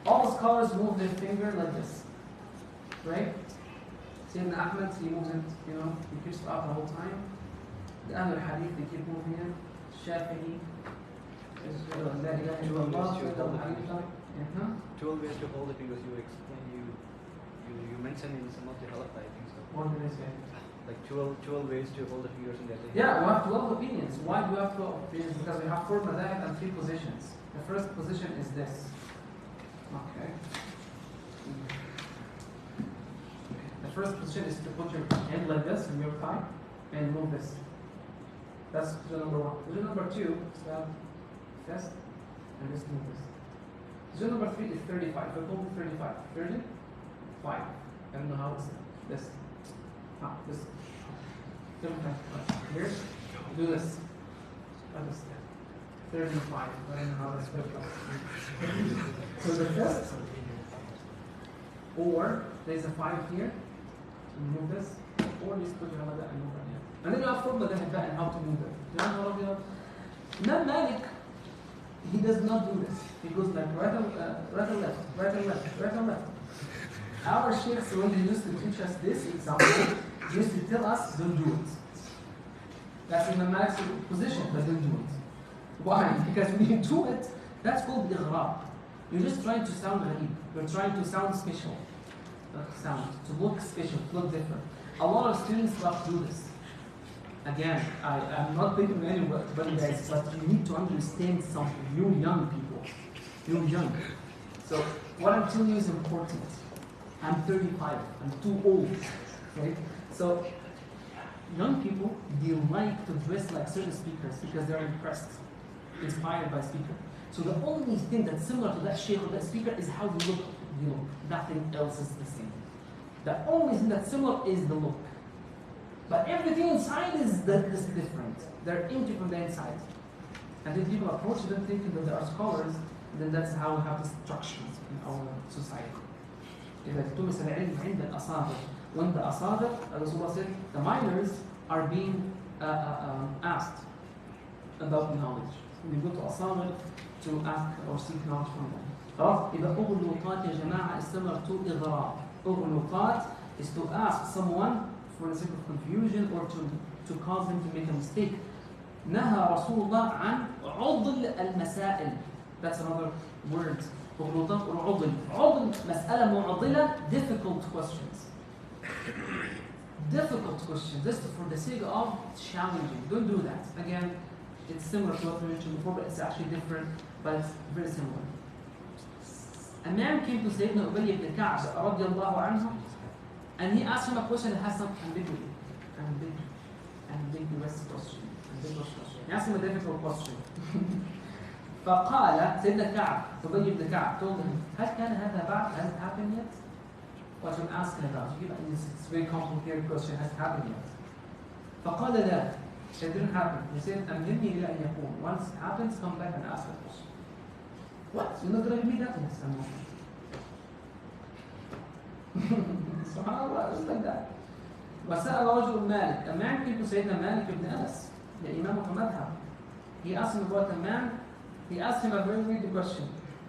all the scholars move their finger like this, right? Sayyidina Ahmed, he moves it, you know, he keeps it up the whole time. The other hadith, they keep moving it. Shafi'i, 12 ways to hold it because you mentioned in some of the halakha, I think so. What did I say? Like 12 ways to hold the fingers in that. Yeah, we have 12 opinions. Why do we have 12 opinions? Because we have 4 madhahib and 3 positions. The first position is this. Okay. The first position is to put your hand like this in your thigh and move this. That's position number 1. Position number 2 is to have this and just move this. Position number 3 is 35. So hold 35. 35. I don't know how it's this. This. Here. Do this. Like this. 35. I don't know how that's 35. So the fifth. Or there's a 5 here. So move this. Or just put your hand like that and move right here. And then you have formula then and how to move it. You know how to do it? Imam Malik, he does not do this. He goes like right and left, right and left, right and left. Our sheikhs, when they used to teach us this example, they used to tell us, don't do it. That's Imam Malik's position, but don't do it. Why? Because when you do it, that's called ighrab. You're just trying to sound gharib. You're trying to sound special. To look special, to look different. A lot of students love to do this. Again, I'm not picking anybody guys, but you need to understand something. You young people. You're young. So what I'm telling you is important. I'm 35. I'm too old. Right? So young people, they like to dress like certain speakers because they're impressed, inspired by speaker. So the only thing that's similar to that sheikh or that speaker is how you look. Nothing else is the same. The only thing that's similar is the look. But everything inside is different. They're empty from the inside. And then people approach them thinking that they are scholars, and then that's how we have the structures in our society. إذا التمس العلم عند الأصابع. When the أصابع, Rasulullah said, the minors are being asked about knowledge. We go to أصابع to ask or seek knowledge from them. خلاص إذا أغلقات يا جماعة استمر to إغراء. أغلقات is to ask someone for the sake of confusion or to cause them to make a mistake. نهى رسول الله عن عضل المسائل. That's another word. أغلقات or عضل. عضل مسألة معضلة, difficult questions. Difficult questions, just for the sake of challenging. Don't do that. Again, it's similar to what we mentioned before, but it's actually different, but it's very similar. A man came to Sayyidina Ubay ibn Ka'b radiallahu anhu, and he asked him a question that has some ambiguity. Ambiguous question. He asked him a difficult question. فقال سيدنا كعب أبي بن كعب told him هل كان هذا بعد? Has it happened yet? What you're asking about? It's a very complicated question. Has it happened yet? فقال لا. It didn't happen. He said أمهلني إلى أن يكون. Once it happens, come back and ask the question. What? You're not going to give me that? Yes, I'm not. SubhanAllah, just like that. وسأل رجل مالك. A man came to Sayyidina Malik ibn Anas, the Imam of Madhab. He asked him about a man. He asked him a very good question.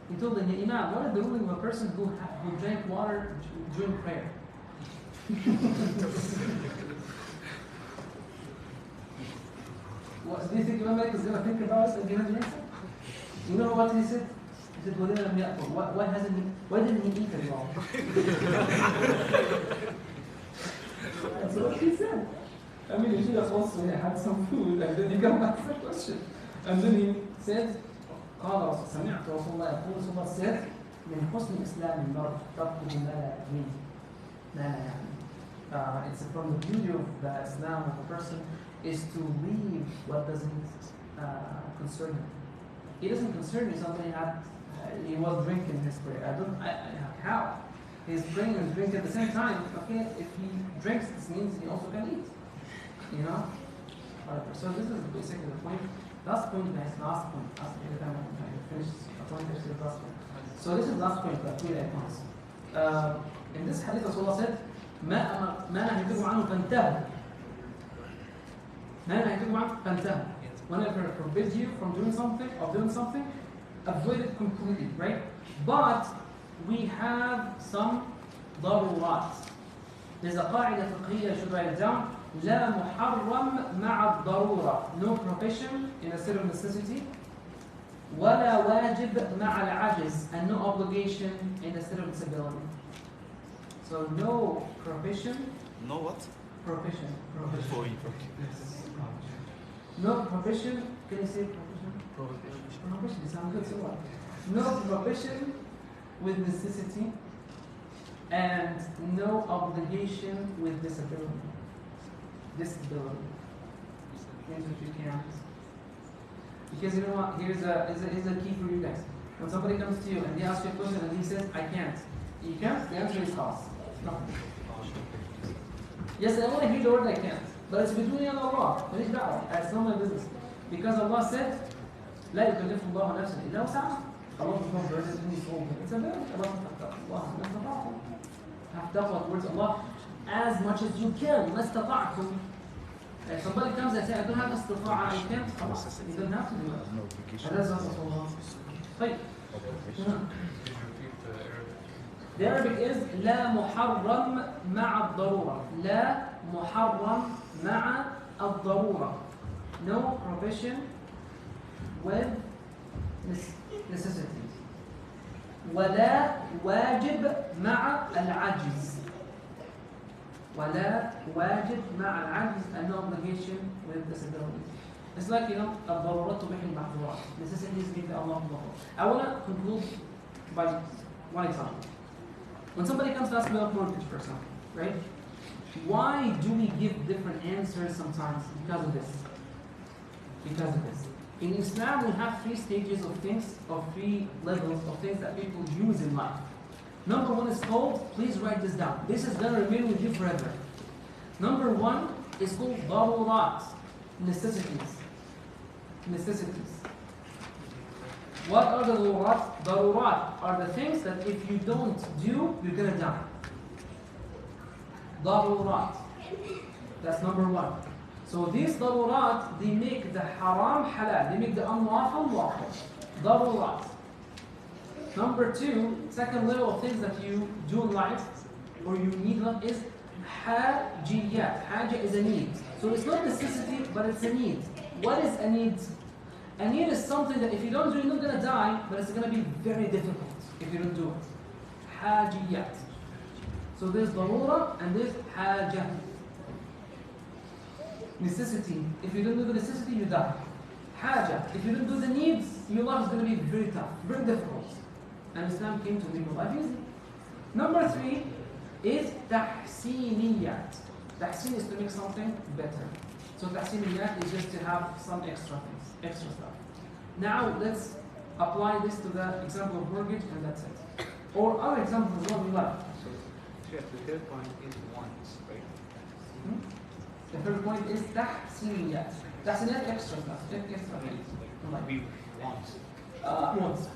He told him, Imam, what is the ruling of a person who drank water during prayer? What, do you think Imam Malik is going to think about it and give an answer? You know what he said? He said, why didn't he eat at all? That's what he said. I mean, he should have also had some food, and then he got back to the question. And then he said, قال سمعت رسول الله يقول صلى الله عليه وسلم من حسن إسلام المرء تركه ما لا يعني. It's from the beauty of the Islam of a person is to leave what doesn't concern him. It doesn't concern me. Somebody he was drinking his prayer. How? He's praying and drinking at the same time. Okay, if he drinks, this means he also can eat. You know. So this is basically the point. Last point, guys. Last point. Every time I finish a point, there's the last point. So this is last point. The 3 points. In this hadith, Rasulullah said, "ما نهيتكم عنه فانتهوا." ما نهيتكم عنه فانتهوا. Whenever I forbid you from doing something, avoid it completely, right? But we have some ضرورات. There's a قاعدة فقهية, you should write it down. لا محرم مع الضرورة. No prohibition in a state of necessity. ولا واجب مع العجز. And no obligation in a state of disability. So no prohibition. No what? Prohibition. Yes. No prohibition. Can you say prohibition? Prohibition. Sounds good. So what? No prohibition with necessity and no obligation with disability. Disability. Means if you can't. Because you know what? Here's a key for you guys. When somebody comes to you and they ask you a question and he says, I can't. You can't? The answer is false. No. Yes, I want to hear the word I can't. But it's between you and Allah. Malish da'wah. That's not my business. Because Allah said, لا يكلف الله نفسا إلا وسعها. Allah does not burden any soul. It's a burden. Allah have taqwa towards Allah as much as you can. ما استطعتم. If somebody comes and says, I don't have استطاعة, I can't. You don't have to do it. That's not Allah. طيب. The Arabic is لا محرم مع الضرورة. لا محرم مع الضرورة. No prohibition with necessity. ولا واجب مع العجز. ولا واجب مع العجز, and no obligation with disability. It's like, you know, الضرورات تبيح المحظورات. Necessities give the Allah. I want to conclude by one example. When somebody comes to ask me about mortgage, for example, right? Why do we give different answers sometimes? Because of this. Because of this. In Islam, we have 3 stages of things, or 3 levels of things that people use in life. Number 1 is called, please write this down. This is going to remain with you forever. Number 1 is called darurat, necessities. Necessities. What are the darurat? Darurat are the things that if you don't do, you're going to die. Darurat. That's number 1. So these darurat, they make the haram halal. They make the unlawful lawful. Darurat. Number 2, second level of things that you do in life, or you need is hajiyat. Haja is a need. So it's not necessity, but it's a need. What is a need? A need is something that if you don't do, you're not going to die, but it's going to be very difficult if you don't do it. Hajiyat. So there's darura and there's haja. Necessity. If you don't do the necessity, you die. Haja. If you don't do the needs, your life is going to be very tough, very difficult. And Islam came to make your life easy. Number 3 is tahsiniyat. Tahsin is to make something better. So tahsiniyat is just to have some extra things, extra stuff. Now let's apply this to the example of mortgage, and that's it. Or other examples as well in life. So, Chef, the third point is wants, right? The third point is tahsiniyat. Tahsiniyat, extra stuff, extra things. We wants.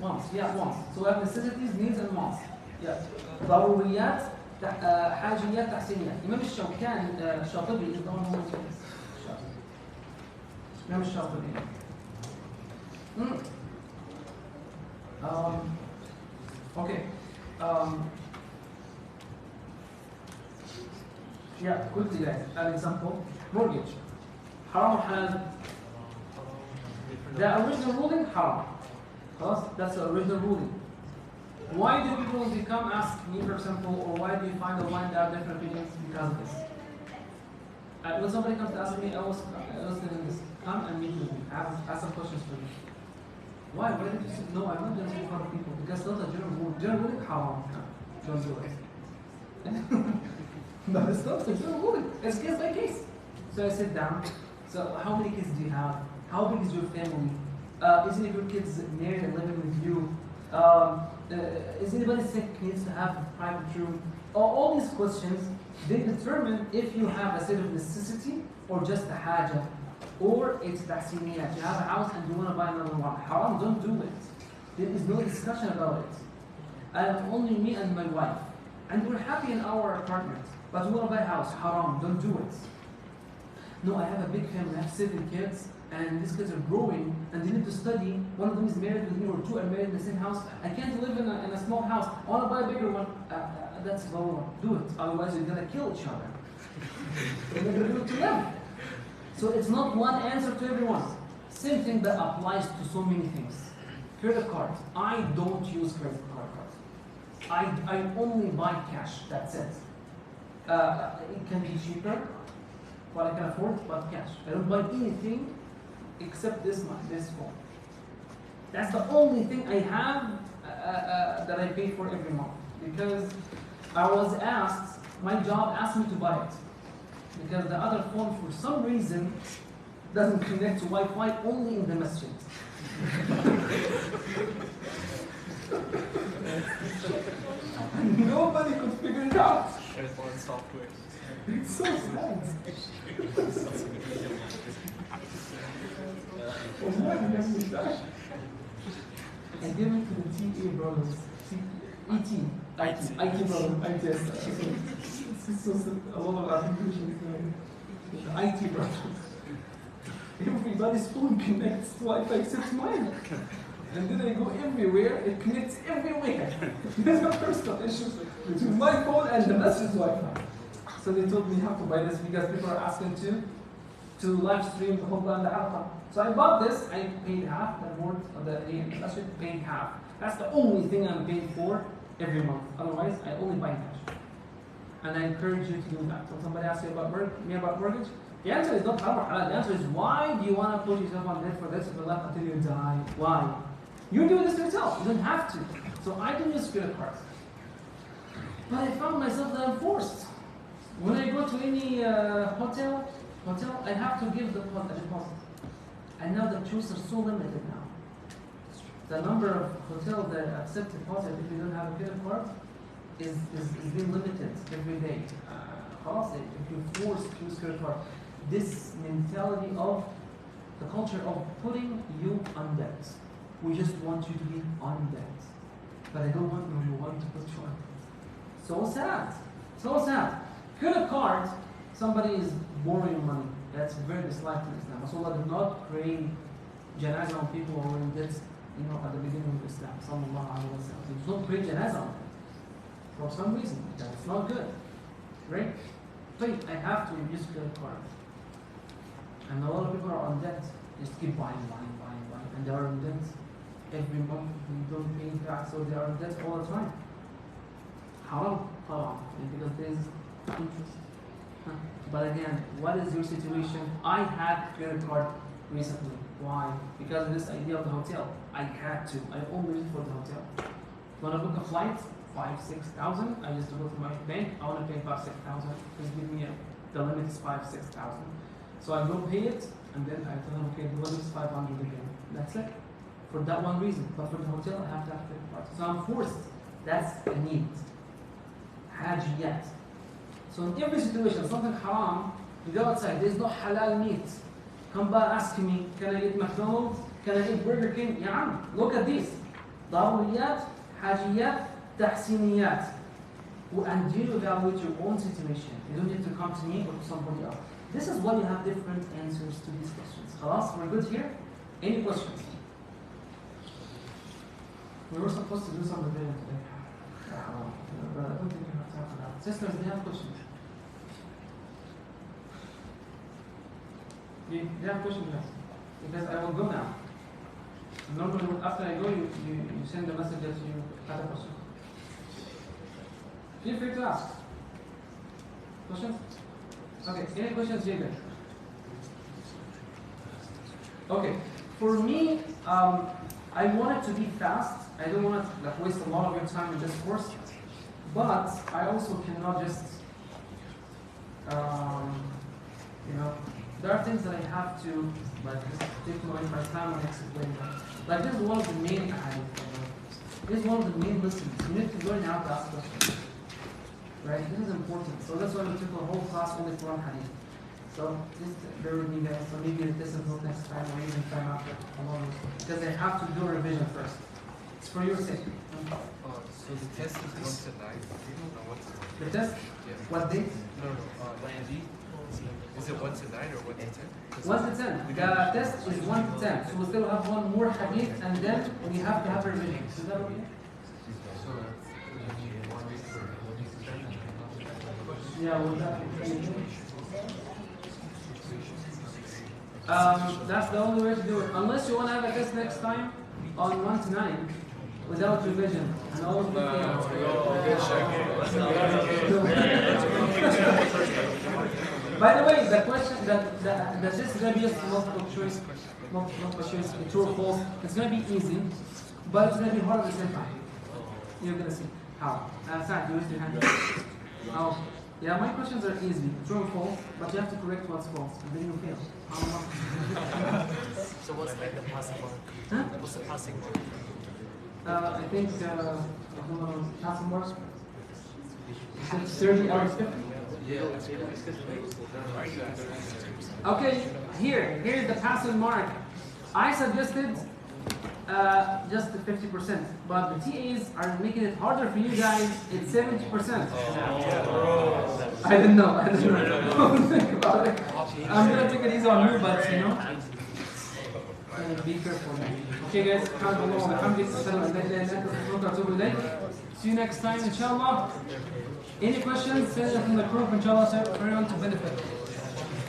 Wants. Yeah, wants. So we have necessities, needs, and wants. Yeah. ضروريات, حاجيات, تحسينيات. Imam Shatibi is the one who wants this. Imam Shatibi. Okay. Yeah, quickly guys. An example. Mortgage. Haram or halal? The original ruling, haram. That's the original ruling. Why do people become ask me, for example, or why do you find online there are different opinions? Because of this. When somebody comes to ask me, I was telling this, come and meet with me. I have some questions for you. Why? Why did you say no? I'm not going to say in front of people because that's a general rule. General ruling, haram. Don't do it. But it's not a general ruling. It's case by case. So I sit down. So how many kids do you have? How big is your family? Is any of your kids married and living with you? Is anybody sick, needs to have a private room? All these questions, they determine if you have a set of necessity or just a haja, or it's tahsiniyat. You have a house and you want to buy another one. Haram, don't do it. There is no discussion about it. Only me and my wife. And we're happy in our apartment, but we want to buy a house. Haram, don't do it. No, I have a big family, I have 7 kids, and these kids are growing, and they need to study. One of them is married with me, or 2 are married in the same house. I can't live in a small house. I want to buy a bigger one. That's lower. Do it. Otherwise, you're going to kill each other. You're going to do it to them. So it's not one answer to everyone. Same thing that applies to so many things. Credit card. I don't use credit cards. I only buy cash. That's it. It can be cheaper, what I can afford, but cash. I don't buy anything except this phone. That's the only thing I have that I pay for every month. Because I was asked, my job asked me to buy it. Because the other phone, for some reason, doesn't connect to Wi-Fi only in the masjid. And nobody could figure it out. Airphone software. It's so sad. I gave it to the TA brothers. IT brothers. ITS. It's so a lot of applications. The IT brothers. Everybody's phone connects to Wi-Fi except mine. And then I go everywhere, it connects everywhere. There's no personal issues between my phone and the masjid's Wi-Fi. So they told me you have to buy this because people are asking to live stream the whole and the Alpha. So I bought this, I paid half, the board of the masjid paid half. That's the only thing I'm paying for every month. Otherwise, I only buy cash. And I encourage you to do that. So somebody asks you about mortgage, the answer is not haram or halal. The answer is, why do you want to put yourself on debt for this of your life until you die? Why? You do this yourself. You don't have to. So I don't use credit cards. But I found myself that I'm forced. When I go to any hotel, I have to give the deposit. And now the choices are so limited now. The number of hotels that accept deposit if you don't have a credit card is being limited every day. If you're forced to use credit card, this mentality of the culture of putting you on debt. We just want you to be on debt. But I don't want to put you on debt. So sad. So sad. Credit card, somebody is borrowing money. That's very disliked in Islam. Rasulullah did not pray janazah on people who are in debt, at the beginning of Islam. Sallallahu alaihi wasallam. He does not pray janazah on them. For some reason. That's not good. Right? But I have to use credit card. And a lot of people are on debt. Just keep buying. And they are in debt every month. We don't pay back, so they are in debt all the time. Haram. Because there is interest. But again, what is your situation? I had credit card recently. Why? Because of this idea of the hotel. I had to. I only use it for the hotel. When I book a flight, 5,000-6,000. I used to go to my bank. I want to pay 5,000-6,000. Please give me the limit is 5,000-6,000. So I go pay it, and then I tell them, okay, the limit is 500 again. That's it. For that one reason. But for the hotel, I have to have credit card. So I'm forced. That's a need. Hajiyat. So in every situation, something haram, you go outside, there's no halal meat. Come by asking me, can I eat McDonald's? Can I eat Burger King? Yeah, look at this. Daruriyat, hajiyat, tahsiniyat. And you evaluate your own situation. You don't need to come to me or to somebody else. This is why you have different answers to these questions. Khalas, we're good here? Any questions? We were supposed to do some revision today. But I don't think we have time for that. Sisters, do you have questions? Do you have questions? Yes. Because I will go now. Normally, after I go, you send a message that you had a question. Feel free to ask. Questions? Okay, any questions, Jacob? Okay, for me, I want it to be fast. I don't want to waste a lot of your time in this course. But I also cannot just, there are things that I have to, take my time and explain them. Like this is one of the main hadith. This is one of the main lessons. You need to learn how to ask questions. Right? This is important. So that's why we took a whole class only for one hadith. So just bear with me guys. So maybe this is not next time or even time after. Because I have to do a revision first. It's for your sake. So the test is once a night. The test? Yeah. What date? No. Is it 1 to 9 or 1 to 10? 1 to 10. The test is 1 to 10. So we still have one more hadith and then we have to have a revision. Is that okay? So, yeah, we'll have that's the only way to do it. Unless you want to have a test next time on 1 to 9 without revision and all of the By the way, the question that this is going to be a multiple choice, true or false. It's going to be easy, but it's going to be hard at the same time. You're going to see. How? Sa'ad, you raised your hand. Oh, yeah, my questions are easy. True and false, but you have to correct what's false, and then you fail. So what's like the passing mark? Huh? What's the passing mark? I think passing mark. Is it 30 out of 50? Okay, here's the passing mark. I suggested just the 50%, but the TAs are making it harder for you guys. It's 70%. I didn't know. Don't think about it. I'm gonna take it easy on you, but you know, be careful. Okay, guys. See you next time, inshallah. Any questions? Send it in the group, inshallah, for everyone to benefit.